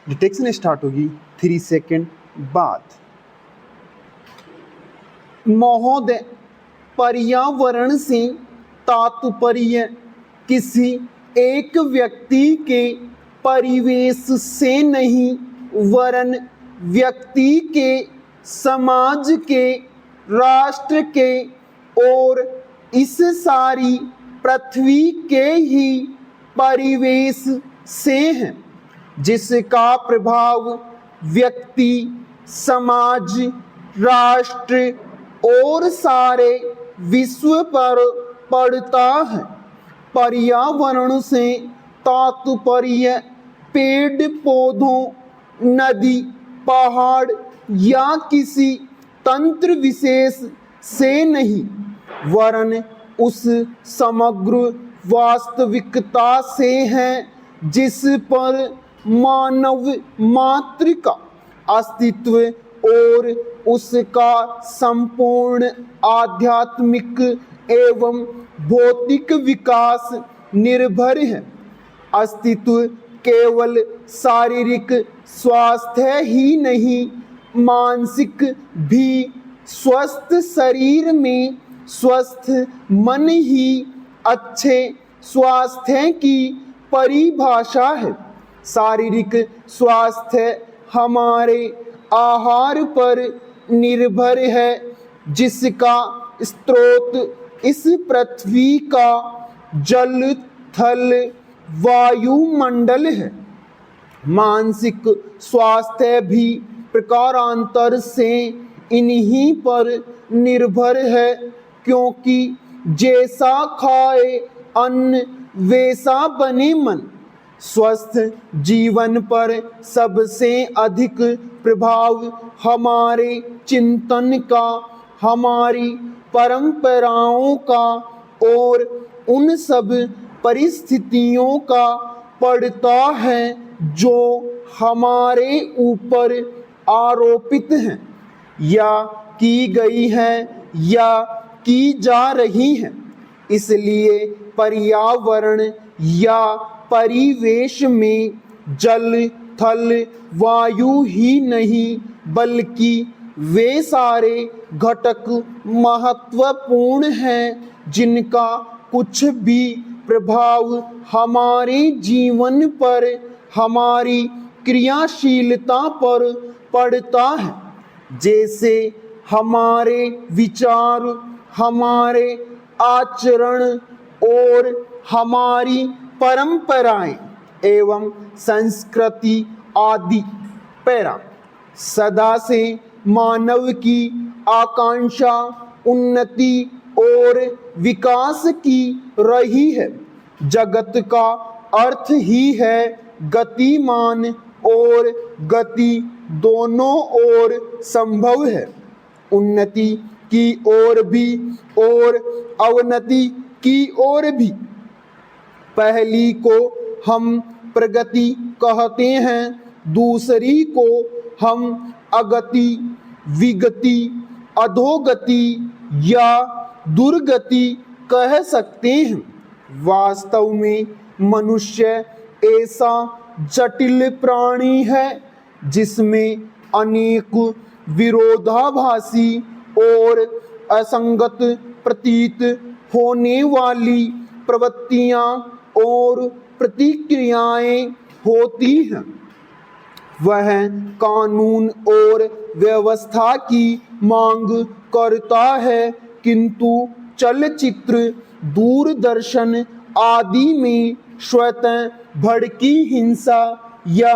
Detection start होगी 3 second बाद। महोदय, पर्यावरण से तात्पर्य किसी एक व्यक्ति के परिवेश से नहीं वरन व्यक्ति के, समाज के, राष्ट्र के और इस सारी पृथ्वी के ही परिवेश से है, जिसका प्रभाव व्यक्ति, समाज, राष्ट्र और सारे विश्व पर पड़ता है। पर्यावरण से तात्पर्य पेड़ पौधों, नदी, पहाड़ या किसी तंत्र विशेष से नहीं वरन उस समग्र वास्तविकता से है जिस पर मानव मात्र का अस्तित्व और उसका संपूर्ण आध्यात्मिक एवं भौतिक विकास निर्भर है। अस्तित्व केवल शारीरिक स्वास्थ्य ही नहीं, मानसिक भी। स्वस्थ शरीर में स्वस्थ मन ही अच्छे स्वास्थ्य की परिभाषा है। शारीरिक स्वास्थ्य हमारे आहार पर निर्भर है, जिसका स्रोत इस पृथ्वी का जल, थल, वायुमंडल है। मानसिक स्वास्थ्य भी प्रकारांतर से इन्हीं पर निर्भर है, क्योंकि जैसा खाए अन्न वैसा बने मन। स्वस्थ जीवन पर सबसे अधिक प्रभाव हमारे चिंतन का, हमारी परंपराओं का और उन सब परिस्थितियों का पड़ता है जो हमारे ऊपर आरोपित हैं या की गई हैं या की जा रही हैं। इसलिए पर्यावरण या परिवेश में जल, थल, वायु ही नहीं बल्कि वे सारे घटक महत्वपूर्ण हैं जिनका कुछ भी प्रभाव हमारे जीवन पर, हमारी क्रियाशीलता पर पड़ता है। जैसे हमारे विचार, हमारे आचरण और हमारी परंपराएं एवं संस्कृति आदि। पैरा। सदा से मानव की आकांक्षा उन्नति और विकास की रही है। जगत का अर्थ ही है गतिमान, और गति दोनों ओर संभव है। उन्नति की ओर भी और अवनति की ओर भी। पहली को हम प्रगति कहते हैं, दूसरी को हम अगति, विगति, अधोगति या दुर्गति कह सकते हैं। वास्तव में मनुष्य ऐसा जटिल प्राणी है जिसमें अनेक विरोधाभासी और असंगत प्रतीत होने वाली प्रवृत्तियां और प्रतिक्रियाएं होती हैं। वह कानून और व्यवस्था की मांग करता है, किंतु चलचित्र, दूरदर्शन आदि में स्वतः भड़की हिंसा या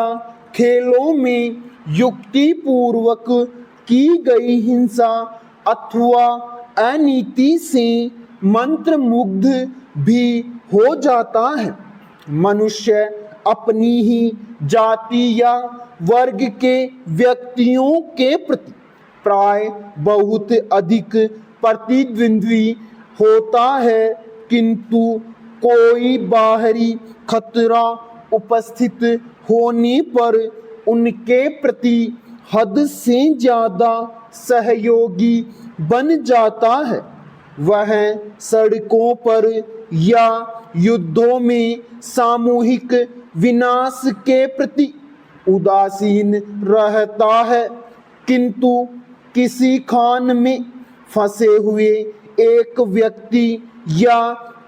खेलों में युक्तिपूर्वक की गई हिंसा अथवा अनीति से मंत्रमुग्ध भी हो जाता है। मनुष्य अपनी ही जाति या वर्ग के व्यक्तियों के प्रति प्राय बहुत अधिक प्रतिद्वंद्वी होता है, किंतु कोई बाहरी खतरा उपस्थित होने पर उनके प्रति हद से ज़्यादा सहयोगी बन जाता है। वह सड़कों पर या युद्धों में सामूहिक विनाश के प्रति उदासीन रहता है, किंतु किसी खान में फंसे हुए एक व्यक्ति या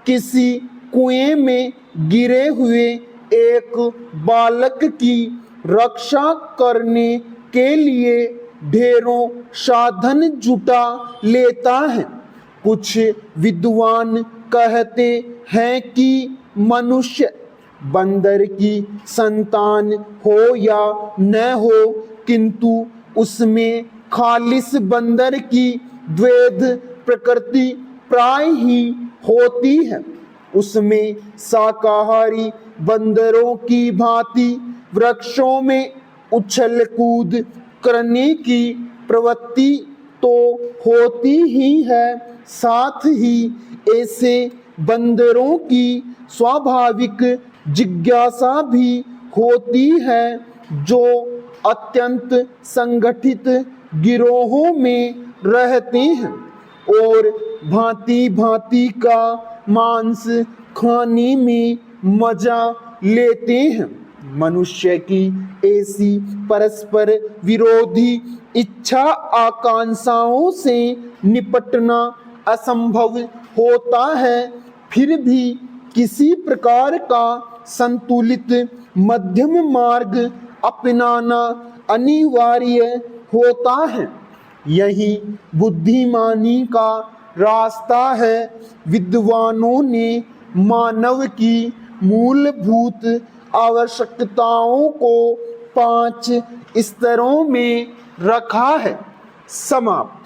किसी कुएं में गिरे हुए एक बालक की रक्षा करने के लिए ढेरों साधन जुटा लेता है। कुछ विद्वान कहते हैं कि मनुष्य बंदर की संतान हो या न हो, किंतु उसमें खालिस बंदर की द्वैध प्रकृति प्राय ही होती है। उसमें शाकाहारी बंदरों की भांति वृक्षों में उछल कूद करने की प्रवृत्ति तो होती ही है, साथ ही ऐसे बंदरों की स्वाभाविक जिज्ञासा भी होती है जो अत्यंत संगठित गिरोहों में रहते हैं और भांति भांति का मांस खाने में मजा लेते हैं। मनुष्य की ऐसी परस्पर विरोधी इच्छा आकांक्षाओं से निपटना असंभव होता है, फिर भी किसी प्रकार का संतुलित मध्यम मार्ग अपनाना अनिवार्य होता है। यही बुद्धिमानी का रास्ता है। विद्वानों ने मानव की मूलभूत आवश्यकताओं को 5 स्तरों में रखा है। समाप्त।